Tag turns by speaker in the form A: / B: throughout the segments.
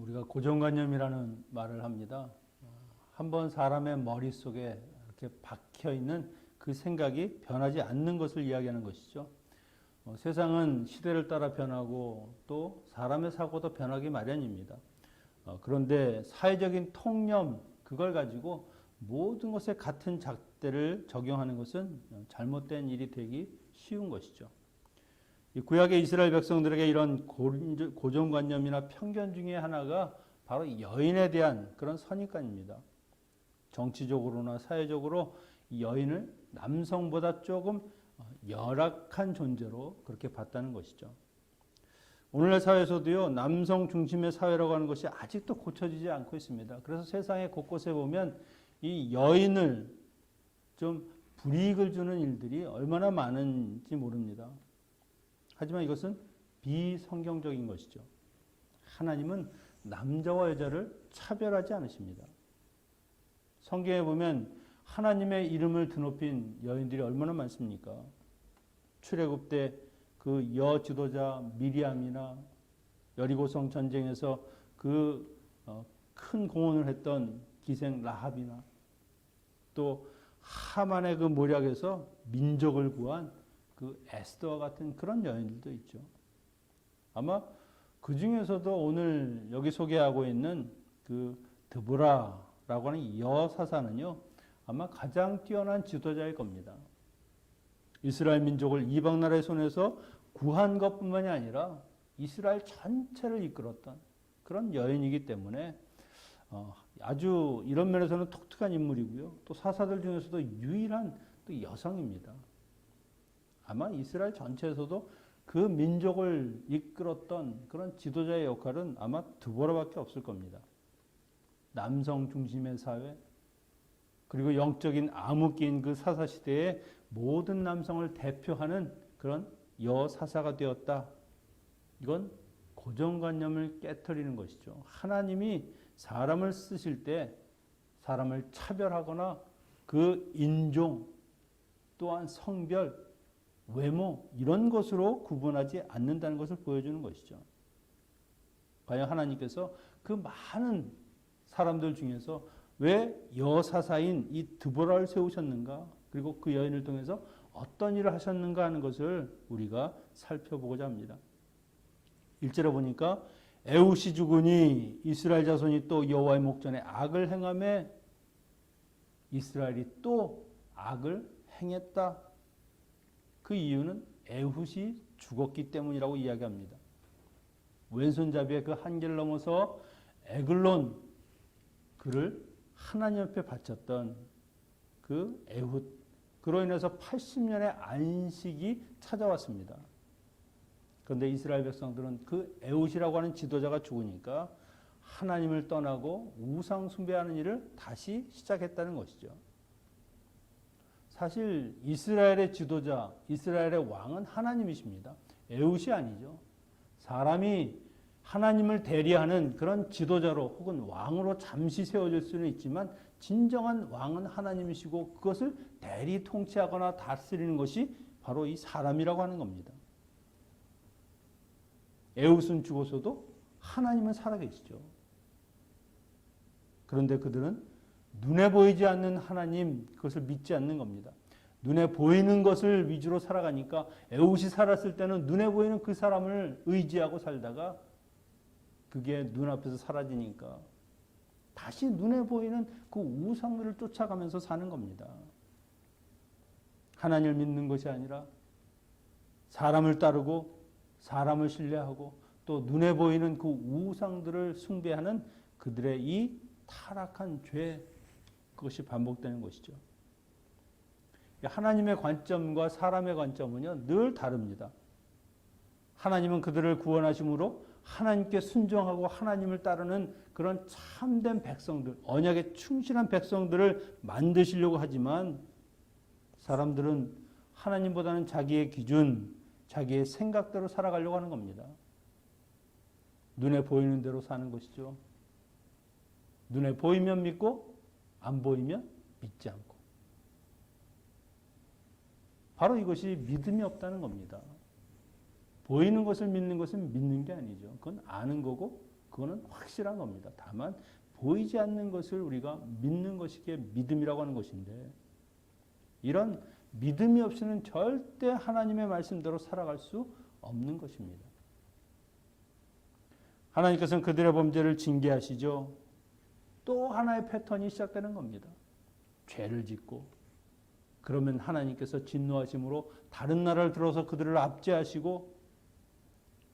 A: 우리가 고정관념이라는 말을 합니다. 한번 사람의 머릿속에 이렇게 박혀 있는 그 생각이 변하지 않는 것을 이야기하는 것이죠. 세상은 시대를 따라 변하고 또 사람의 사고도 변하기 마련입니다. 그런데 사회적인 통념, 그걸 가지고 모든 것에 같은 잣대를 적용하는 것은 잘못된 일이 되기 쉬운 것이죠. 구약의 이스라엘 백성들에게 이런 고정관념이나 편견 중에 하나가 바로 여인에 대한 그런 선입관입니다. 정치적으로나 사회적으로 이 여인을 남성보다 조금 열악한 존재로 그렇게 봤다는 것이죠. 오늘날 사회에서도요, 남성 중심의 사회라고 하는 것이 아직도 고쳐지지 않고 있습니다. 그래서 세상의 곳곳에 보면 이 여인을 좀 불이익을 주는 일들이 얼마나 많은지 모릅니다. 하지만 이것은 비성경적인 것이죠. 하나님은 남자와 여자를 차별하지 않으십니다. 성경에 보면 하나님의 이름을 드높인 여인들이 얼마나 많습니까? 출애굽 때 그 여지도자 미리암이나 여리고성 전쟁에서 그 큰 공헌을 했던 기생 라합이나 또 하만의 그 모략에서 민족을 구한 그 에스더와 같은 그런 여인들도 있죠. 아마 그 중에서도 오늘 여기 소개하고 있는 그 드보라라고 하는 여사사는요, 아마 가장 뛰어난 지도자일 겁니다. 이스라엘 민족을 이방 나라의 손에서 구한 것뿐만이 아니라 이스라엘 전체를 이끌었던 그런 여인이기 때문에 아주 이런 면에서는 독특한 인물이고요. 또 사사들 중에서도 유일한 또 여성입니다. 아마 이스라엘 전체에서도 그 민족을 이끌었던 그런 지도자의 역할은 아마 드보라밖에 없을 겁니다. 남성 중심의 사회, 그리고 영적인 암흑기인 그 사사시대에 모든 남성을 대표하는 그런 여사사가 되었다. 이건 고정관념을 깨트리는 것이죠. 하나님이 사람을 쓰실 때 사람을 차별하거나 그 인종 또한 성별, 외모 이런 것으로 구분하지 않는다는 것을 보여주는 것이죠. 과연 하나님께서 그 많은 사람들 중에서 왜 여사사인 이 드보라를 세우셨는가? 그리고 그 여인을 통해서 어떤 일을 하셨는가 하는 것을 우리가 살펴보고자 합니다. 1절에 보니까 에훗이 죽으니 이스라엘 자손이 또 여호와의 목전에 악을 행하매 이스라엘이 또 악을 행했다. 그 이유는 에훗이 죽었기 때문이라고 이야기합니다. 왼손잡이의 그 한계를 넘어서 에글론 그를 하나님 앞에 바쳤던 그 에훗, 그로 인해서 80년의 안식이 찾아왔습니다. 그런데 이스라엘 백성들은 그 에훗이라고 하는 지도자가 죽으니까 하나님을 떠나고 우상 숭배하는 일을 다시 시작했다는 것이죠. 사실 이스라엘의 지도자, 이스라엘의 왕은 하나님이십니다. 에훗이 아니죠. 사람이 하나님을 대리하는 그런 지도자로 혹은 왕으로 잠시 세워질 수는 있지만 진정한 왕은 하나님이시고 그것을 대리 통치하거나 다스리는 것이 바로 이 사람이라고 하는 겁니다. 에훗은 죽어서도 하나님은 살아계시죠. 그런데 그들은 눈에 보이지 않는 하나님, 그것을 믿지 않는 겁니다. 눈에 보이는 것을 위주로 살아가니까 에훗이 살았을 때는 눈에 보이는 그 사람을 의지하고 살다가 그게 눈앞에서 사라지니까 다시 눈에 보이는 그 우상들을 쫓아가면서 사는 겁니다. 하나님을 믿는 것이 아니라 사람을 따르고 사람을 신뢰하고 또 눈에 보이는 그 우상들을 숭배하는 그들의 이 타락한 죄, 그것이 반복되는 것이죠. 하나님의 관점과 사람의 관점은요, 늘 다릅니다. 하나님은 그들을 구원하심으로 하나님께 순종하고 하나님을 따르는 그런 참된 백성들, 언약에 충실한 백성들을 만드시려고 하지만 사람들은 하나님보다는 자기의 기준, 자기의 생각대로 살아가려고 하는 겁니다. 눈에 보이는 대로 사는 것이죠. 눈에 보이면 믿고 안 보이면 믿지 않고. 바로 이것이 믿음이 없다는 겁니다. 보이는 것을 믿는 것은 믿는 게 아니죠. 그건 아는 거고 그거는 확실한 겁니다. 다만 보이지 않는 것을 우리가 믿는 것이 믿음이라고 하는 것인데, 이런 믿음이 없이는 절대 하나님의 말씀대로 살아갈 수 없는 것입니다. 하나님께서는 그들의 범죄를 징계하시죠. 또 하나의 패턴이 시작되는 겁니다. 죄를 짓고, 그러면 하나님께서 진노하심으로 다른 나라를 들어서 그들을 압제하시고,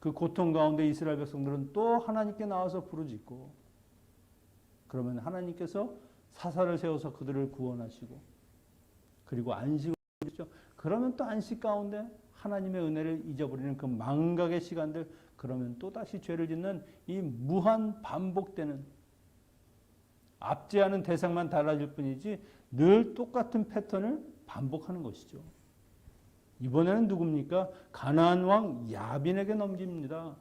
A: 그 고통 가운데 이스라엘 백성들은 또 하나님께 나와서 부르짖고, 그러면 하나님께서 사사를 세워서 그들을 구원하시고, 그리고 안식을 주시죠. 그러면 또 안식 가운데 하나님의 은혜를 잊어버리는 그 망각의 시간들, 그러면 또다시 죄를 짓는 이 무한 반복되는, 압제하는 대상만 달라질 뿐이지 늘 똑같은 패턴을 반복하는 것이죠. 이번에는 누굽니까? 가나안 왕 야빈에게 넘깁니다.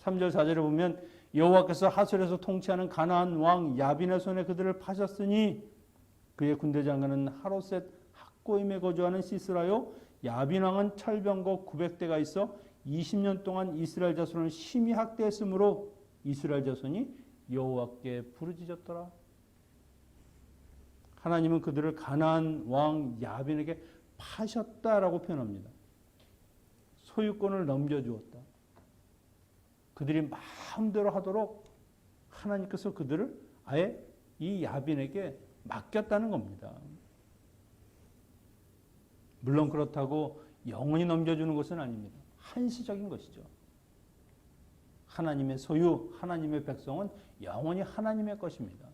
A: 3절 4절에 보면 여호와께서 하솔에서 통치하는 가나안 왕 야빈의 손에 그들을 파셨으니 그의 군대 장관은 하로셋 학고임에 거주하는 시스라요, 야빈 왕은 철병거 900대가 있어 20년 동안 이스라엘 자손을 심히 학대했으므로 이스라엘 자손이 여호와께 부르짖었더라. 하나님은 그들을 가나안 왕 야빈에게 파셨다라고 표현합니다. 소유권을 넘겨주었다. 그들이 마음대로 하도록 하나님께서 그들을 아예 이 야빈에게 맡겼다는 겁니다. 물론 그렇다고 영원히 넘겨주는 것은 아닙니다. 한시적인 것이죠. 하나님의 소유, 하나님의 백성은 영원히 하나님의 것입니다.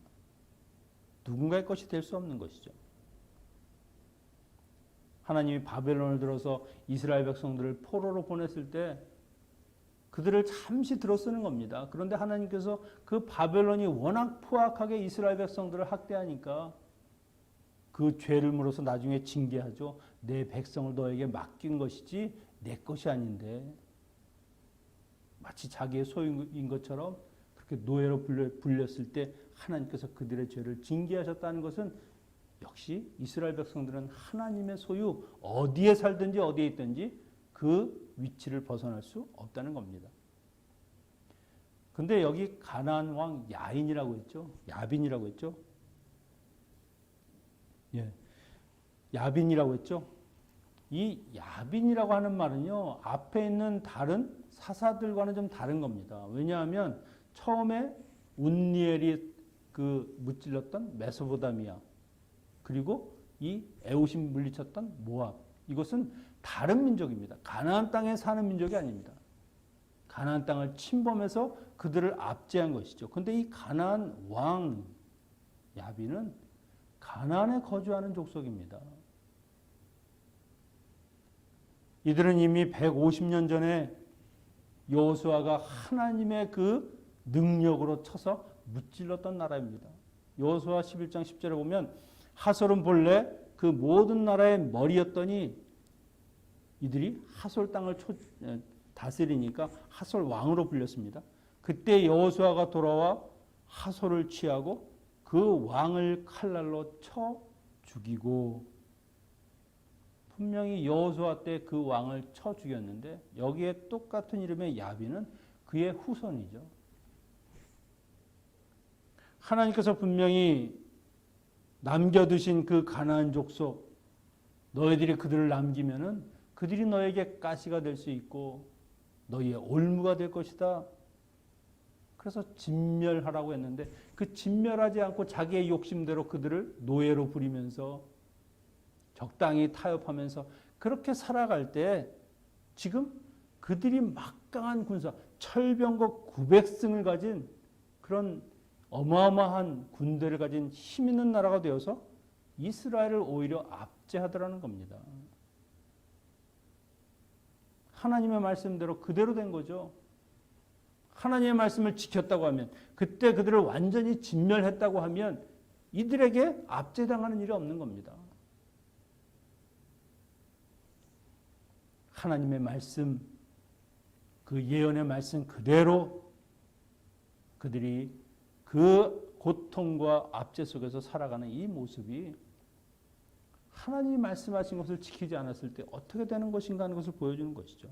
A: 누군가의 것이 될 수 없는 것이죠. 하나님이 바벨론을 들어서 이스라엘 백성들을 포로로 보냈을 때 그들을 잠시 들어쓰는 겁니다. 그런데 하나님께서 그 바벨론이 워낙 포악하게 이스라엘 백성들을 학대하니까 그 죄를 물어서 나중에 징계하죠. 내 백성을 너에게 맡긴 것이지 내 것이 아닌데, 마치 자기의 소유인 것처럼 그렇게 노예로 불렸을 때 하나님께서 그들의 죄를 징계하셨다는 것은 역시 이스라엘 백성들은 하나님의 소유, 어디에 살든지 어디에 있든지 그 위치를 벗어날 수 없다는 겁니다. 근데 여기 가나안 왕 야인이라고 했죠. 야빈이라고 했죠. 예. 야빈이라고 했죠. 이 야빈이라고 하는 말은요, 앞에 있는 다른 사사들과는 좀 다른 겁니다. 왜냐하면 처음에 운니엘이 그 무찔렀던 메소포타미아, 그리고 이 에우심 물리쳤던 모압, 이것은 다른 민족입니다. 가나안 땅에 사는 민족이 아닙니다. 가나안 땅을 침범해서 그들을 압제한 것이죠. 그런데 이 가나안 왕 야빈은 가나안에 거주하는 족속입니다. 이들은 이미 150년 전에 여호수아가 하나님의 그 능력으로 쳐서 무찔렀던 나라입니다. 여호수아 11장 10절에 보면 하솔은 본래 그 모든 나라의 머리였더니 이들이 하솔 땅을 다스리니까 하솔 왕으로 불렸습니다. 그때 여호수아가 돌아와 하솔을 취하고 그 왕을 칼날로 쳐 죽이고, 분명히 여호수아 때 그 왕을 쳐 죽였는데 여기에 똑같은 이름의 야빈은 그의 후손이죠. 하나님께서 분명히 남겨두신 그 가나안 족속, 너희들이 그들을 남기면은 그들이 너에게 가시가 될 수 있고 너희의 올무가 될 것이다. 그래서 진멸하라고 했는데 그 진멸하지 않고 자기의 욕심대로 그들을 노예로 부리면서 적당히 타협하면서 그렇게 살아갈 때 지금 그들이 막강한 군사, 철병거 900승을 가진 그런 어마어마한 군대를 가진 힘 있는 나라가 되어서 이스라엘을 오히려 압제하더라는 겁니다. 하나님의 말씀대로 그대로 된 거죠. 하나님의 말씀을 지켰다고 하면, 그때 그들을 완전히 진멸했다고 하면 이들에게 압제당하는 일이 없는 겁니다. 하나님의 말씀, 그 예언의 말씀 그대로 그들이 그 고통과 압제 속에서 살아가는 이 모습이 하나님이 말씀하신 것을 지키지 않았을 때 어떻게 되는 것인가 하는 것을 보여주는 것이죠.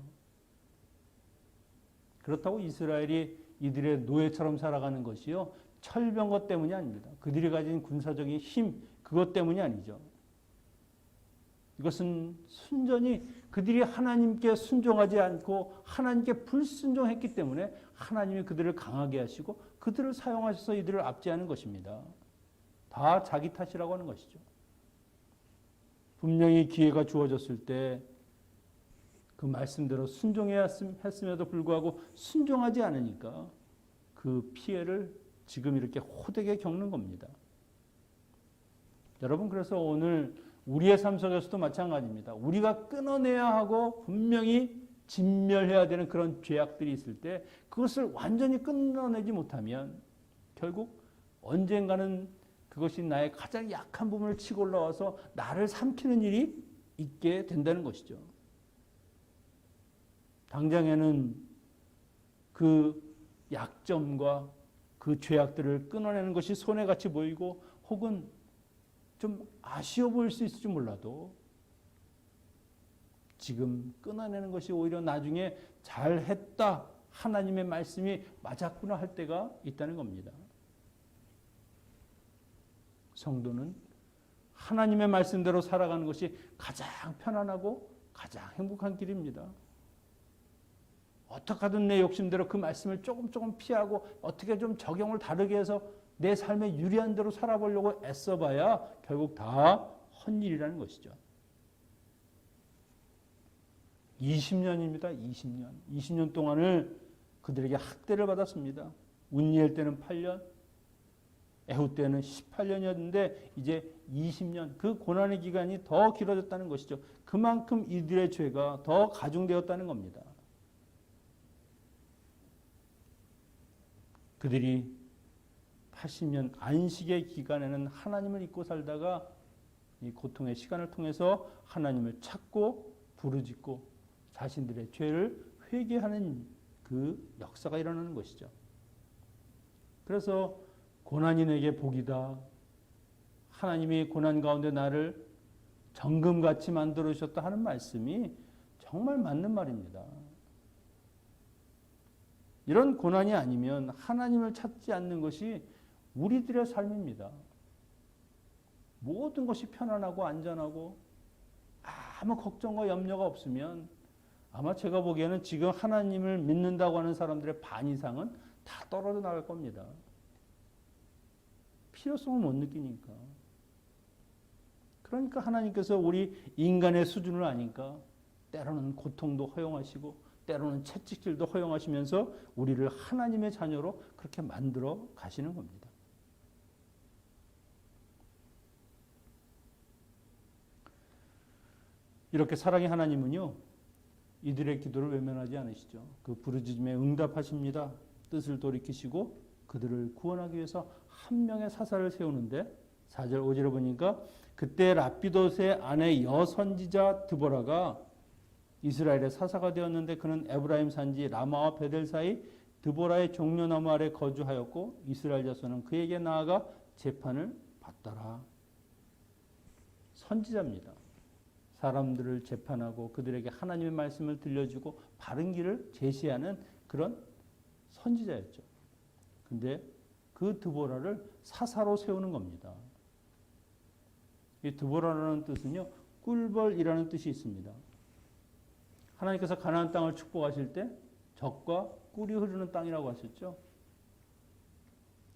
A: 그렇다고 이스라엘이 이들의 노예처럼 살아가는 것이요, 철병거 때문이 아닙니다. 그들이 가진 군사적인 힘, 그것 때문이 아니죠. 이것은 순전히 그들이 하나님께 순종하지 않고 하나님께 불순종했기 때문에 하나님이 그들을 강하게 하시고 그들을 사용하셔서 이들을 압제하는 것입니다. 다 자기 탓이라고 하는 것이죠. 분명히 기회가 주어졌을 때 그 말씀대로 순종해야 했음에도 불구하고 순종하지 않으니까 그 피해를 지금 이렇게 호되게 겪는 겁니다. 여러분, 그래서 오늘 우리의 삶 속에서도 마찬가지입니다. 우리가 끊어내야 하고 분명히 진멸해야 되는 그런 죄악들이 있을 때 그것을 완전히 끊어내지 못하면 결국 언젠가는 그것이 나의 가장 약한 부분을 치고 올라와서 나를 삼키는 일이 있게 된다는 것이죠. 당장에는 그 약점과 그 죄악들을 끊어내는 것이 손해같이 보이고 혹은 좀 아쉬워 보일 수 있을지 몰라도 지금 끊어내는 것이 오히려 나중에 잘했다, 하나님의 말씀이 맞았구나 할 때가 있다는 겁니다. 성도는 하나님의 말씀대로 살아가는 것이 가장 편안하고 가장 행복한 길입니다. 어떻게 하든 내 욕심대로 그 말씀을 조금 피하고 어떻게 좀 적용을 다르게 해서 내 삶에 유리한 대로 살아보려고 애써봐야 결국 다 헛일이라는 것이죠. 20년입니다. 20년. 20년 동안을 그들에게 학대를 받았습니다. 운니엘 때는 8년, 에훗 때는 18년이었는데 이제 20년, 그 고난의 기간이 더 길어졌다는 것이죠. 그만큼 이들의 죄가 더 가중되었다는 겁니다. 그들이 80년 안식의 기간에는 하나님을 잊고 살다가 이 고통의 시간을 통해서 하나님을 찾고 부르짖고 자신들의 죄를 회개하는 그 역사가 일어나는 것이죠. 그래서 고난이 내게 복이다. 하나님이 고난 가운데 나를 정금같이 만들어주셨다 하는 말씀이 정말 맞는 말입니다. 이런 고난이 아니면 하나님을 찾지 않는 것이 우리들의 삶입니다. 모든 것이 편안하고 안전하고 아무 걱정과 염려가 없으면 아마 제가 보기에는 지금 하나님을 믿는다고 하는 사람들의 반 이상은 다 떨어져 나갈 겁니다. 필요성을 못 느끼니까. 그러니까 하나님께서 우리 인간의 수준을 아니까 때로는 고통도 허용하시고 때로는 채찍질도 허용하시면서 우리를 하나님의 자녀로 그렇게 만들어 가시는 겁니다. 이렇게 사랑의 하나님은요, 이들의 기도를 외면하지 않으시죠. 그 부르짖음에 응답하십니다. 뜻을 돌이키시고 그들을 구원하기 위해서 한 명의 사사를 세우는데 4절 5절에 보니까 그때 랍비돗의 아내 여선지자 드보라가 이스라엘의 사사가 되었는데 그는 에브라임 산지 라마와 베델 사이 드보라의 종려나무 아래 거주하였고 이스라엘 자손은 그에게 나아가 재판을 받더라. 선지자입니다. 사람들을 재판하고 그들에게 하나님의 말씀을 들려주고 바른 길을 제시하는 그런 선지자였죠. 근데 그 드보라를 사사로 세우는 겁니다. 이 드보라라는 뜻은요, 꿀벌이라는 뜻이 있습니다. 하나님께서 가나안 땅을 축복하실 때 젖과 꿀이 흐르는 땅이라고 하셨죠.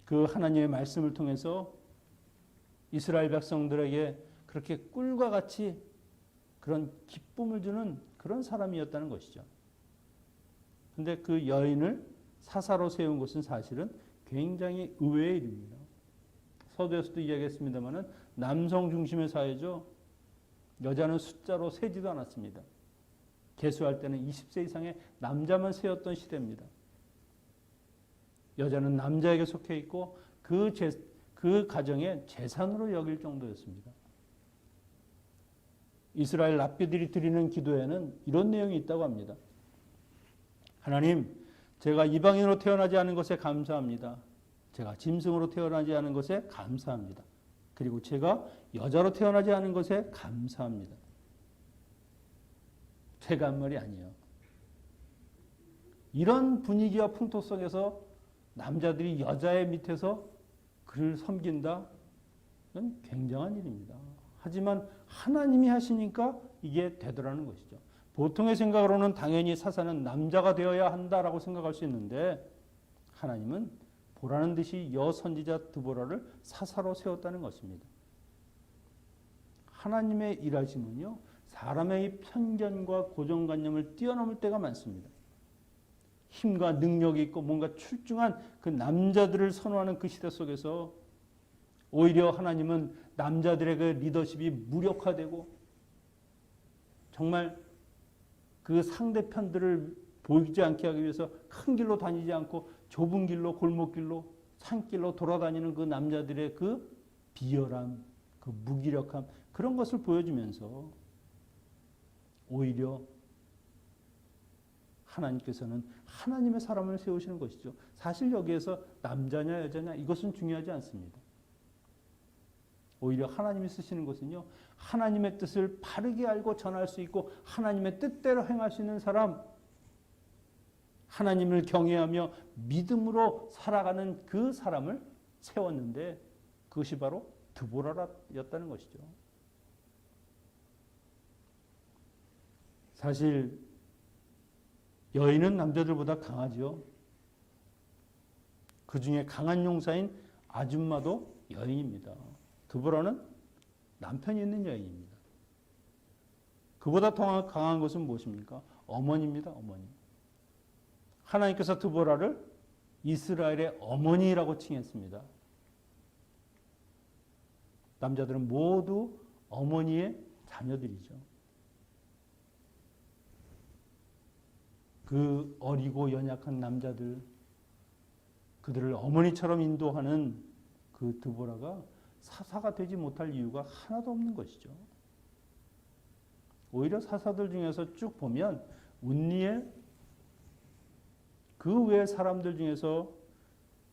A: 그 하나님의 말씀을 통해서 이스라엘 백성들에게 그렇게 꿀과 같이 그런 기쁨을 주는 그런 사람이었다는 것이죠. 그런데 그 여인을 사사로 세운 것은 사실은 굉장히 의외의 일입니다. 서두에서도 이야기했습니다만 남성 중심의 사회죠. 여자는 숫자로 세지도 않았습니다. 계수할 때는 20세 이상의 남자만 세었던 시대입니다. 여자는 남자에게 속해 있고 그 가정의 재산으로 여길 정도였습니다. 이스라엘 랍비들이 드리는 기도에는 이런 내용이 있다고 합니다. 하나님, 제가 이방인으로 태어나지 않은 것에 감사합니다. 제가 짐승으로 태어나지 않은 것에 감사합니다. 그리고 제가 여자로 태어나지 않은 것에 감사합니다. 제가 한 말이 아니에요. 이런 분위기와 풍토 속에서 남자들이 여자의 밑에서 그를 섬긴다? 이건 굉장한 일입니다. 하지만 하나님이 하시니까 이게 되더라는 것이죠. 보통의 생각으로는 당연히 사사는 남자가 되어야 한다라고 생각할 수 있는데 하나님은 보라는 듯이 여선지자 드보라를 사사로 세웠다는 것입니다. 하나님의 일하심은요, 사람의 편견과 고정관념을 뛰어넘을 때가 많습니다. 힘과 능력이 있고 뭔가 출중한 그 남자들을 선호하는 그 시대 속에서 오히려 하나님은 남자들의 그 리더십이 무력화되고 정말 그 상대편들을 보이지 않게 하기 위해서 큰 길로 다니지 않고 좁은 길로, 골목길로, 산길로 돌아다니는 그 남자들의 그 비열함, 그 무기력함, 그런 것을 보여주면서 오히려 하나님께서는 하나님의 사람을 세우시는 것이죠. 사실 여기에서 남자냐 여자냐 이것은 중요하지 않습니다. 오히려 하나님이 쓰시는 것은요, 하나님의 뜻을 바르게 알고 전할 수 있고 하나님의 뜻대로 행하시는 사람, 하나님을 경외하며 믿음으로 살아가는 그 사람을 세웠는데 그것이 바로 드보라였다는 것이죠. 사실 여인은 남자들보다 강하죠. 그 중에 강한 용사인 아줌마도 여인입니다. 드보라는 남편이 있는 여인입니다. 그보다 더 강한 것은 무엇입니까? 어머니입니다. 어머니. 하나님께서 드보라를 이스라엘의 어머니라고 칭했습니다. 남자들은 모두 어머니의 자녀들이죠. 그 어리고 연약한 남자들, 그들을 어머니처럼 인도하는 그 드보라가 사사가 되지 못할 이유가 하나도 없는 것이죠. 오히려 사사들 중에서 쭉 보면 운니엘, 그 외 사람들 중에서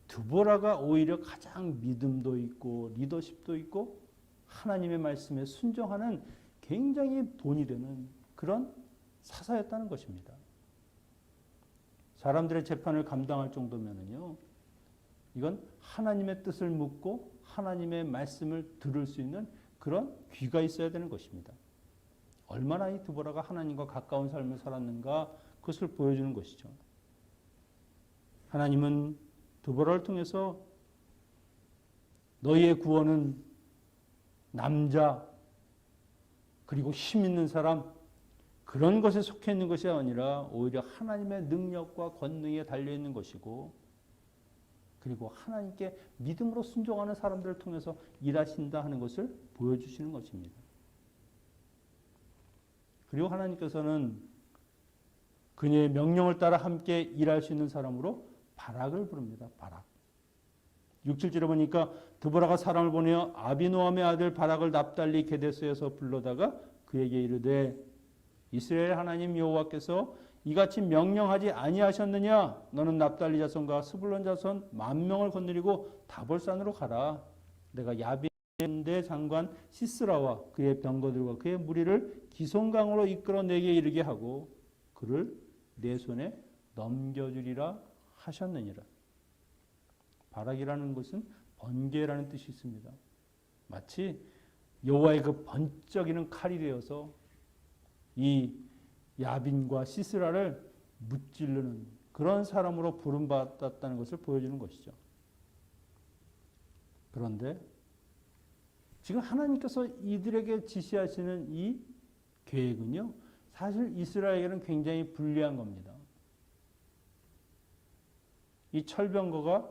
A: 드보라가 오히려 가장 믿음도 있고 리더십도 있고 하나님의 말씀에 순종하는 굉장히 본이 되는 그런 사사였다는 것입니다. 사람들의 재판을 감당할 정도면은요, 이건 하나님의 뜻을 묻고 하나님의 말씀을 들을 수 있는 그런 귀가 있어야 되는 것입니다. 얼마나 이 드보라가 하나님과 가까운 삶을 살았는가 그것을 보여주는 것이죠. 하나님은 드보라를 통해서 너희의 구원은 남자 그리고 힘 있는 사람 그런 것에 속해 있는 것이 아니라 오히려 하나님의 능력과 권능에 달려있는 것이고 그리고 하나님께 믿음으로 순종하는 사람들을 통해서 일하신다 하는 것을 보여주시는 것입니다. 그리고 하나님께서는 그녀의 명령을 따라 함께 일할 수 있는 사람으로 바락을 부릅니다. 바락. 6, 7절에 보니까 드보라가 사람을 보내어 아비노함의 아들 바락을 납달리 게데스에서 불러다가 그에게 이르되 이스라엘 하나님 여호와께서 이같이 명령하지 아니하셨느냐? 너는 납달리 자손과 스불론 자손 10,000명을 거느리고 다볼산으로 가라. 내가 야빈대 장관 시스라와 그의 병거들과 그의 무리를 기손강으로 이끌어 내게 이르게 하고 그를 내 손에 넘겨주리라 하셨느니라. 바락이라는 것은 번개라는 뜻이 있습니다. 마치 여호와의 그 번쩍이는 칼이 되어서 이 야빈과 시스라를 무찌르는 그런 사람으로 부름받았다는 것을 보여주는 것이죠. 그런데 지금 하나님께서 이들에게 지시하시는 이 계획은요, 사실 이스라엘에게는 굉장히 불리한 겁니다. 이 철병거가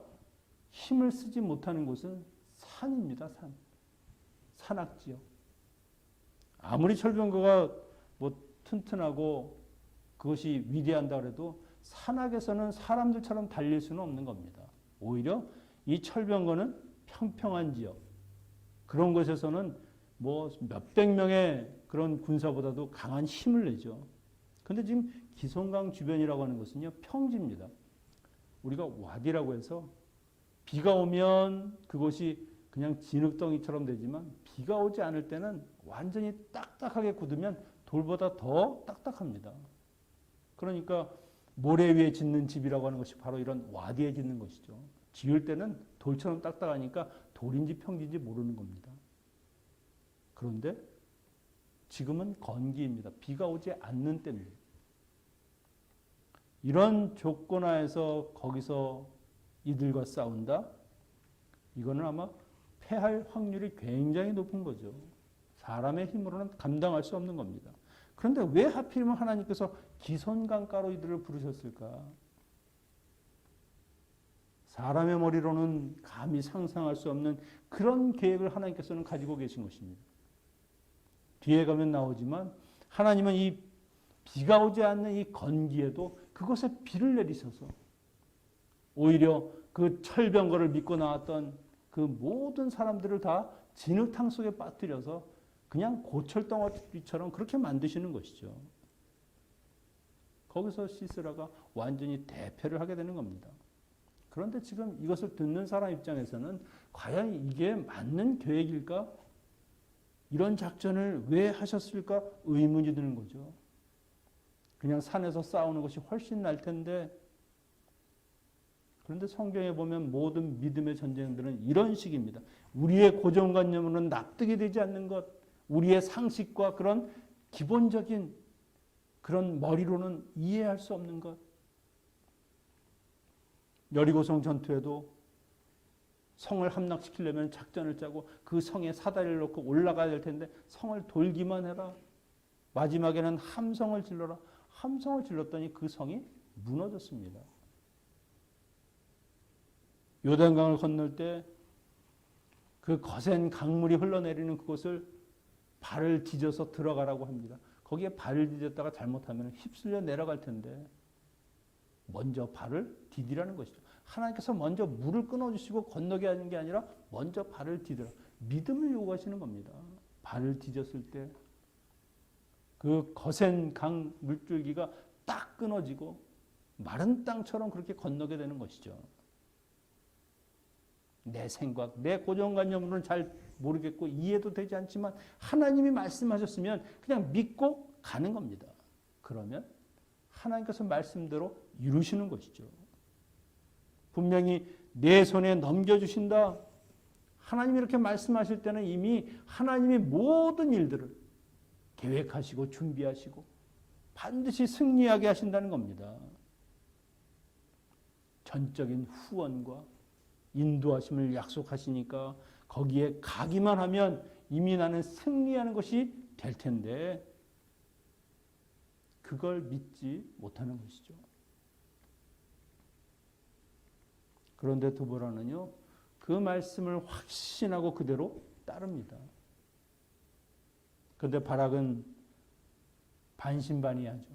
A: 힘을 쓰지 못하는 곳은 산입니다. 산. 산악지역. 아무리 철병거가 튼튼하고 그것이 위대한다 그래도 산악에서는 사람들처럼 달릴 수는 없는 겁니다. 오히려 이 철병거는 평평한 지역, 그런 곳에서는 몇백 명의 그런 군사보다도 강한 힘을 내죠. 그런데 지금 기손강 주변이라고 하는 것은요, 평지입니다. 우리가 와디라고 해서 비가 오면 그곳이 그냥 진흙덩이처럼 되지만 비가 오지 않을 때는 완전히 딱딱하게 굳으면 돌보다 더 딱딱합니다. 그러니까 모래 위에 짓는 집이라고 하는 것이 바로 이런 와디에 짓는 것이죠. 지을 때는 돌처럼 딱딱하니까 돌인지 평지인지 모르는 겁니다. 그런데 지금은 건기입니다. 비가 오지 않는 때입니다. 이런 조건 하에서 거기서 이들과 싸운다? 이거는 아마 패할 확률이 굉장히 높은 거죠. 사람의 힘으로는 감당할 수 없는 겁니다. 그런데 왜 하필이면 하나님께서 기손강가로 이들을 부르셨을까? 사람의 머리로는 감히 상상할 수 없는 그런 계획을 하나님께서는 가지고 계신 것입니다. 뒤에 가면 나오지만 하나님은 이 비가 오지 않는 이 건기에도 그것에 비를 내리셔서 오히려 그 철병거를 믿고 나왔던 그 모든 사람들을 다 진흙탕 속에 빠뜨려서 그냥 고철덩어리처럼 그렇게 만드시는 것이죠. 거기서 시스라가 완전히 대패를 하게 되는 겁니다. 그런데 지금 이것을 듣는 사람 입장에서는 과연 이게 맞는 계획일까? 이런 작전을 왜 하셨을까? 의문이 드는 거죠. 그냥 산에서 싸우는 것이 훨씬 날 텐데, 그런데 성경에 보면 모든 믿음의 전쟁들은 이런 식입니다. 우리의 고정관념으로는 납득이 되지 않는 것, 우리의 상식과 그런 기본적인 그런 머리로는 이해할 수 없는 것. 여리고성 전투에도 성을 함락시키려면 작전을 짜고 그 성에 사다리를 놓고 올라가야 될 텐데 성을 돌기만 해라. 마지막에는 함성을 질러라. 함성을 질렀더니 그 성이 무너졌습니다. 요단강을 건널 때 그 거센 강물이 흘러내리는 그곳을 발을 디뎌서 들어가라고 합니다. 거기에 발을 디뎠다가 잘못하면 휩쓸려 내려갈 텐데 먼저 발을 디디라는 것이죠. 하나님께서 먼저 물을 끊어주시고 건너게 하는 게 아니라 먼저 발을 디디라. 믿음을 요구하시는 겁니다. 발을 디뎠을 때 그 거센 강 물줄기가 딱 끊어지고 마른 땅처럼 그렇게 건너게 되는 것이죠. 내 생각, 내 고정관념으로는 잘 모르겠고 이해도 되지 않지만 하나님이 말씀하셨으면 그냥 믿고 가는 겁니다. 그러면 하나님께서 말씀대로 이루시는 것이죠. 분명히 내 손에 넘겨주신다. 하나님이 이렇게 말씀하실 때는 이미 하나님이 모든 일들을 계획하시고 준비하시고 반드시 승리하게 하신다는 겁니다. 전적인 후원과 인도하심을 약속하시니까 거기에 가기만 하면 이미 나는 승리하는 것이 될 텐데 그걸 믿지 못하는 것이죠. 그런데 드보라는요, 그 말씀을 확신하고 그대로 따릅니다. 그런데 바락은 반신반의하죠.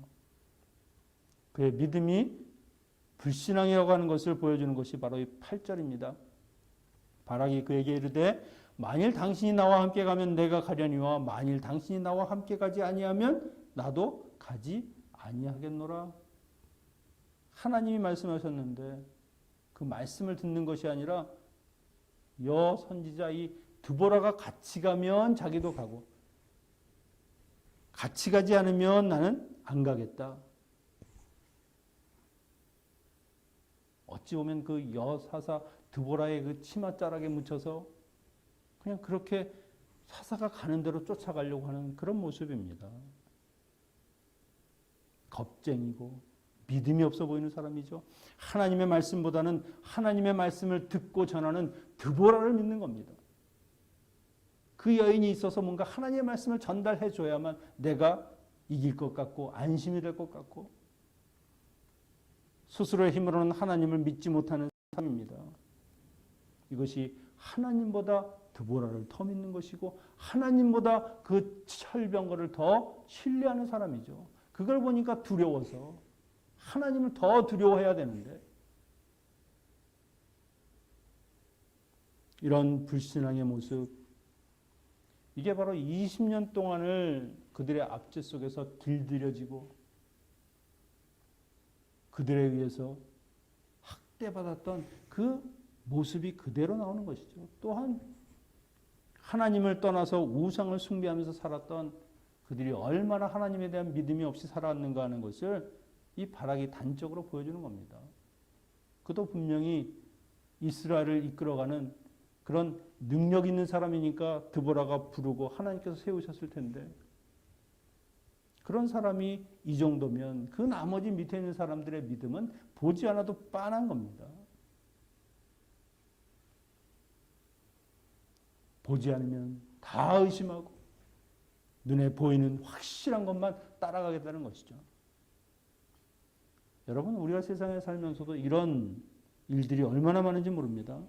A: 그의 믿음이 불신앙이라고 하는 것을 보여주는 것이 바로 이 8절입니다. 바락이 그에게 이르되 만일 당신이 나와 함께 가면 내가 가려니와 만일 당신이 나와 함께 가지 아니하면 나도 가지 아니하겠노라. 하나님이 말씀하셨는데 그 말씀을 듣는 것이 아니라 여 선지자 이 드보라가 같이 가면 자기도 가고 같이 가지 않으면 나는 안 가겠다. 어찌 보면 그 여사사 드보라의 그 치맛자락에 묻혀서 그냥 그렇게 사사가 가는 대로 쫓아가려고 하는 그런 모습입니다. 겁쟁이고 믿음이 없어 보이는 사람이죠. 하나님의 말씀보다는 하나님의 말씀을 듣고 전하는 드보라를 믿는 겁니다. 그 여인이 있어서 뭔가 하나님의 말씀을 전달해 줘야만 내가 이길 것 같고 안심이 될 것 같고 스스로의 힘으로는 하나님을 믿지 못하는 사람입니다. 이것이 하나님보다 드보라를 더 믿는 것이고 하나님보다 그 철병거를 더 신뢰하는 사람이죠. 그걸 보니까 두려워서 하나님을 더 두려워해야 되는데 이런 불신앙의 모습, 이게 바로 20년 동안을 그들의 압제 속에서 길들여지고 그들에 의해서 학대받았던 그 모습이 그대로 나오는 것이죠. 또한 하나님을 떠나서 우상을 숭배하면서 살았던 그들이 얼마나 하나님에 대한 믿음이 없이 살았는가 하는 것을 이 바락이 단적으로 보여주는 겁니다. 그도 분명히 이스라엘을 이끌어가는 그런 능력 있는 사람이니까 드보라가 부르고 하나님께서 세우셨을 텐데, 그런 사람이 이 정도면 그 나머지 밑에 있는 사람들의 믿음은 보지 않아도 빤한 겁니다. 보지 않으면 다 의심하고 눈에 보이는 확실한 것만 따라가겠다는 것이죠. 여러분, 우리가 세상에 살면서도 이런 일들이 얼마나 많은지 모릅니다.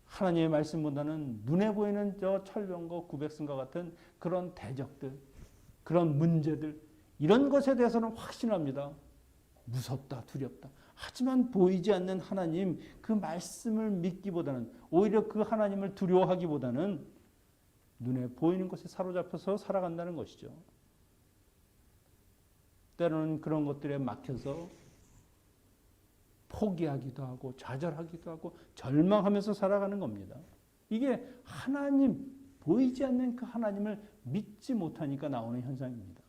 A: 하나님의 말씀보다는 눈에 보이는 저 철병거 900승과 같은 그런 대적들, 그런 문제들, 이런 것에 대해서는 확신합니다. 무섭다, 두렵다. 하지만 보이지 않는 하나님, 그 말씀을 믿기보다는, 오히려 그 하나님을 두려워하기보다는 눈에 보이는 것에 사로잡혀서 살아간다는 것이죠. 때로는 그런 것들에 막혀서 포기하기도 하고 좌절하기도 하고 절망하면서 살아가는 겁니다. 이게 하나님, 보이지 않는 그 하나님을 믿지 못하니까 나오는 현상입니다.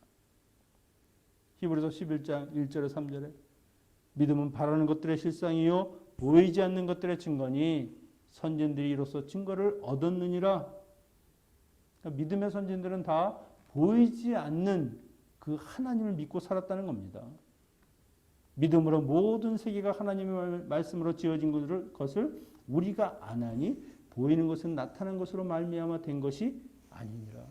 A: 히브리서 11장 1절에 3절에 믿음은 바라는 것들의 실상이요 보이지 않는 것들의 증거니 선진들이 이로써 증거를 얻었느니라. 그러니까 믿음의 선진들은 다 보이지 않는 그 하나님을 믿고 살았다는 겁니다. 믿음으로 모든 세계가 하나님의 말씀으로 지어진 것을 우리가 아나니 보이는 것은 나타난 것으로 말미암아 된 것이 아니니라.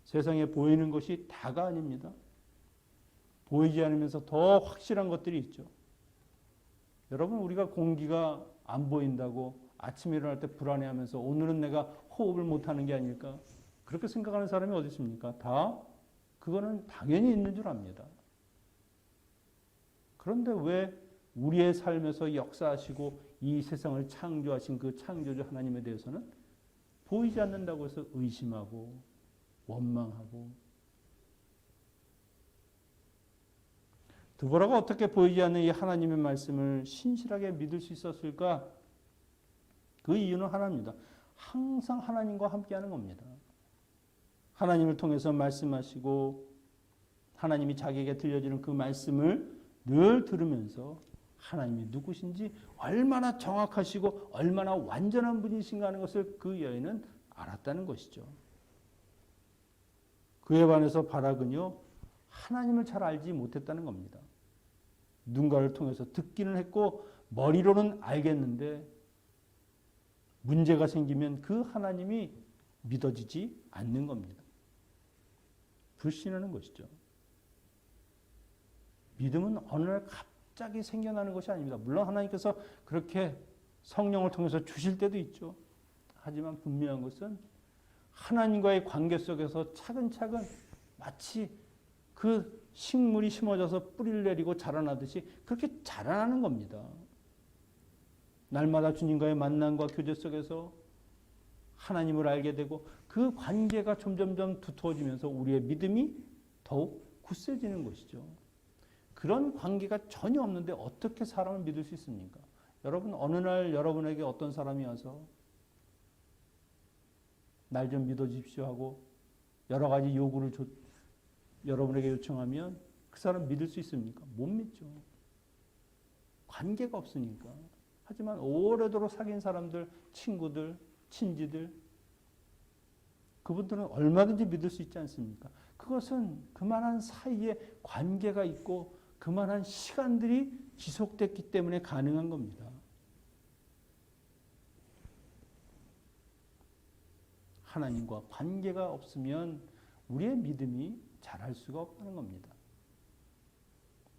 A: 세상에 보이는 것이 다가 아닙니다. 보이지 않으면서 더 확실한 것들이 있죠. 여러분, 우리가 공기가 안 보인다고 아침에 일어날 때 불안해하면서 오늘은 내가 호흡을 못하는 게 아닐까? 그렇게 생각하는 사람이 어디 있습니까? 다 그거는 당연히 있는 줄 압니다. 그런데 왜 우리의 삶에서 역사하시고 이 세상을 창조하신 그 창조주 하나님에 대해서는 보이지 않는다고 해서 의심하고 원망하고, 드보라가 어떻게 보이지 않는 이 하나님의 말씀을 신실하게 믿을 수 있었을까? 그 이유는 하나입니다. 항상 하나님과 함께하는 겁니다. 하나님을 통해서 말씀하시고 하나님이 자기에게 들려주는 그 말씀을 늘 들으면서 하나님이 누구신지, 얼마나 정확하시고 얼마나 완전한 분이신가 하는 것을 그 여인은 알았다는 것이죠. 그에 반해서 바락은요, 하나님을 잘 알지 못했다는 겁니다. 누군가를 통해서 듣기는 했고 머리로는 알겠는데 문제가 생기면 그 하나님이 믿어지지 않는 겁니다. 불신하는 것이죠. 믿음은 어느 날 갑자기 생겨나는 것이 아닙니다. 물론 하나님께서 그렇게 성령을 통해서 주실 때도 있죠. 하지만 분명한 것은 하나님과의 관계 속에서 차근차근 마치 그 식물이 심어져서 뿌리를 내리고 자라나듯이 그렇게 자라나는 겁니다. 날마다 주님과의 만남과 교제 속에서 하나님을 알게 되고 그 관계가 점점점 두터워지면서 우리의 믿음이 더욱 굳세지는 것이죠. 그런 관계가 전혀 없는데 어떻게 사람을 믿을 수 있습니까? 여러분, 어느 날 여러분에게 어떤 사람이 와서 날 좀 믿어주십시오 하고 여러 가지 요구를 여러분에게 요청하면 그 사람 믿을 수 있습니까? 못 믿죠. 관계가 없으니까. 하지만 오래도록 사귄 사람들, 친구들, 친지들, 그분들은 얼마든지 믿을 수 있지 않습니까? 그것은 그만한 사이에 관계가 있고 그만한 시간들이 지속됐기 때문에 가능한 겁니다. 하나님과 관계가 없으면 우리의 믿음이 자랄 수가 없다는 겁니다.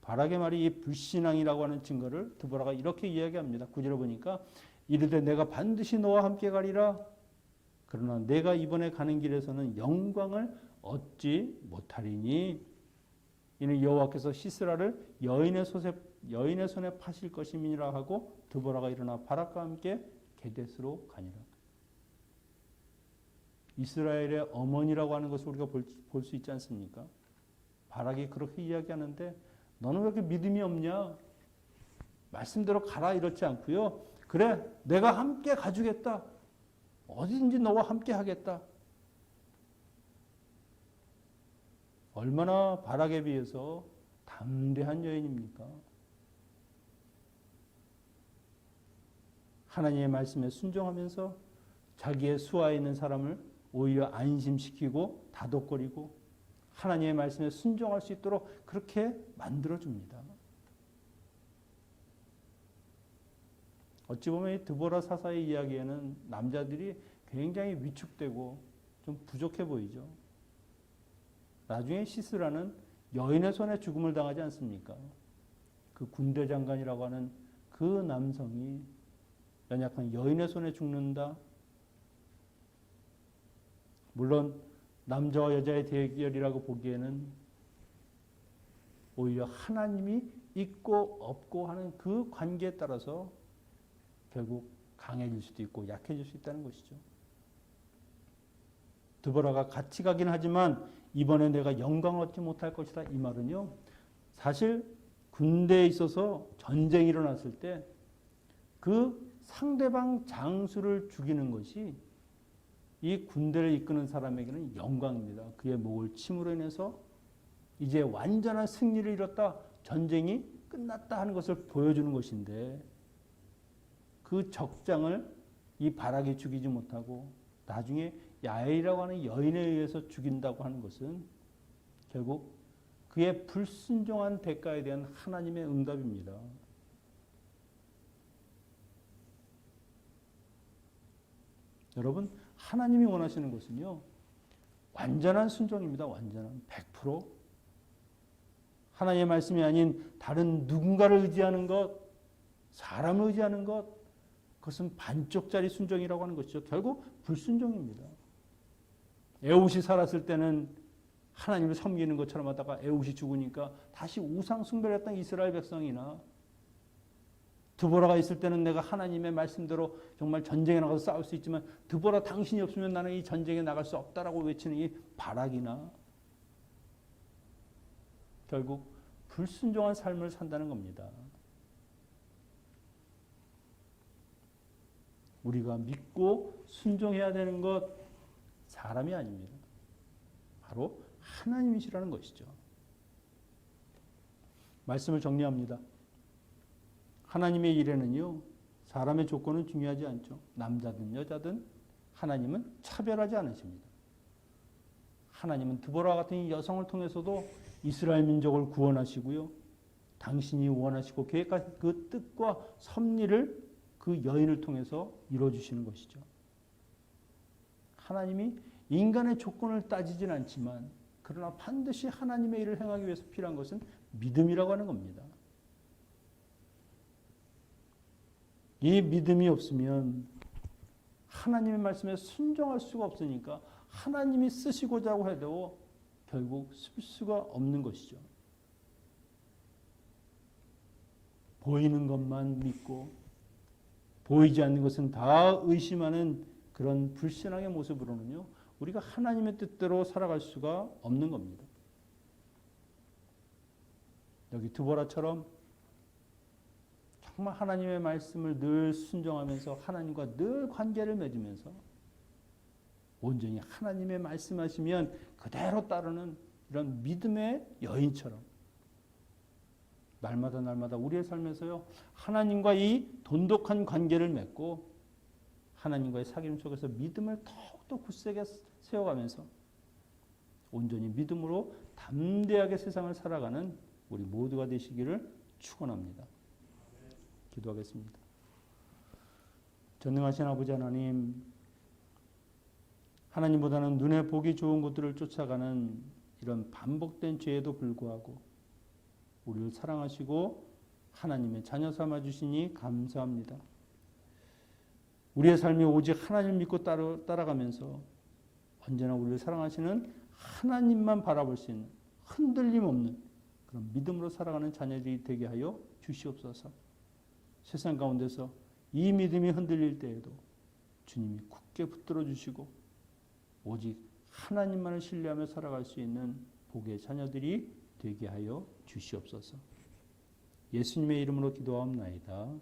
A: 바락의 말이 이 불신앙이라고 하는 증거를 드보라가 이렇게 이야기합니다. 9절에 보니까 이르되 내가 반드시 너와 함께 가리라. 그러나 내가 이번에 가는 길에서는 영광을 얻지 못하리니 이는 여호와께서 시스라를 여인의 손에 파실 것임이니라 하고 드보라가 일어나 바락과 함께 게데스로 가니라. 이스라엘의 어머니라고 하는 것을 우리가 볼 수 있지 않습니까? 바락이 그렇게 이야기하는데 너는 왜 이렇게 믿음이 없냐? 말씀대로 가라 이렇지 않고요. 그래, 내가 함께 가주겠다. 어디든지 너와 함께 하겠다. 얼마나 바락에 비해서 담대한 여인입니까? 하나님의 말씀에 순종하면서 자기의 수하에 있는 사람을 오히려 안심시키고 다독거리고 하나님의 말씀에 순종할 수 있도록 그렇게 만들어줍니다. 어찌 보면 이 드보라 사사의 이야기에는 남자들이 굉장히 위축되고 좀 부족해 보이죠. 나중에 시스라는 여인의 손에 죽음을 당하지 않습니까? 그 군대 장관이라고 하는 그 남성이 연약한 여인의 손에 죽는다. 물론 남자와 여자의 대결이라고 보기에는 오히려 하나님이 있고 없고 하는 그 관계에 따라서 결국 강해질 수도 있고 약해질 수 있다는 것이죠. 드보라가 같이 가긴 하지만 이번에 내가 영광을 얻지 못할 것이다. 이 말은요. 사실 군대에 있어서 전쟁이 일어났을 때 그 상대방 장수를 죽이는 것이 이 군대를 이끄는 사람에게는 영광입니다. 그의 목을 침으로 인해서 이제 완전한 승리를 이뤘다. 전쟁이 끝났다 하는 것을 보여주는 것인데 그 적장을 이 바락이 죽이지 못하고 나중에 야엘이라고 하는 여인에 의해서 죽인다고 하는 것은 결국 그의 불순종한 대가에 대한 하나님의 응답입니다. 여러분, 하나님이 원하시는 것은요, 완전한 순종입니다. 완전한 100%. 하나님의 말씀이 아닌 다른 누군가를 의지하는 것, 사람을 의지하는 것, 그것은 반쪽짜리 순종이라고 하는 것이죠. 결국 불순종입니다. 에훗이 살았을 때는 하나님을 섬기는 것처럼 하다가 에훗이 죽으니까 다시 우상 숭배를 했던 이스라엘 백성이나 드보라가 있을 때는 내가 하나님의 말씀대로 정말 전쟁에 나가서 싸울 수 있지만 드보라 당신이 없으면 나는 이 전쟁에 나갈 수 없다라고 외치는 이 바락이나 결국 불순종한 삶을 산다는 겁니다. 우리가 믿고 순종해야 되는 것 사람이 아닙니다. 바로 하나님이시라는 것이죠. 말씀을 정리합니다. 하나님의 일에는요, 사람의 조건은 중요하지 않죠. 남자든 여자든 하나님은 차별하지 않으십니다. 하나님은 드보라 같은 여성을 통해서도 이스라엘 민족을 구원하시고요. 당신이 원하시고 계획하신 그 뜻과 섭리를 그 여인을 통해서 이루어주시는 것이죠. 하나님이 인간의 조건을 따지진 않지만 그러나 반드시 하나님의 일을 행하기 위해서 필요한 것은 믿음이라고 하는 겁니다. 이 믿음이 없으면 하나님의 말씀에 순종할 수가 없으니까 하나님이 쓰시고자 해도 결국 쓸 수가 없는 것이죠. 보이는 것만 믿고 보이지 않는 것은 다 의심하는 그런 불신앙의 모습으로는요, 우리가 하나님의 뜻대로 살아갈 수가 없는 겁니다. 여기 드보라처럼 정말 하나님의 말씀을 늘 순종하면서 하나님과 늘 관계를 맺으면서 온전히 하나님의 말씀하시면 그대로 따르는 이런 믿음의 여인처럼 날마다 우리의 삶에서요, 하나님과 이 돈독한 관계를 맺고 하나님과의 사귐 속에서 믿음을 더욱더 굳세게 세워가면서 온전히 믿음으로 담대하게 세상을 살아가는 우리 모두가 되시기를 축원합니다. 기도하겠습니다. 전능하신 아버지 하나님, 하나님보다는 눈에 보기 좋은 것들을 쫓아가는 이런 반복된 죄에도 불구하고 우리를 사랑하시고 하나님의 자녀 삼아 주시니 감사합니다. 우리의 삶이 오직 하나님을 믿고 따라가면서 언제나 우리를 사랑하시는 하나님만 바라볼 수 있는 흔들림 없는 그런 믿음으로 살아가는 자녀들이 되게 하여 주시옵소서. 세상 가운데서 이 믿음이 흔들릴 때에도 주님이 굳게 붙들어 주시고 오직 하나님만을 신뢰하며 살아갈 수 있는 복의 자녀들이 되게 하여 주시옵소서. 예수님의 이름으로 기도하옵나이다.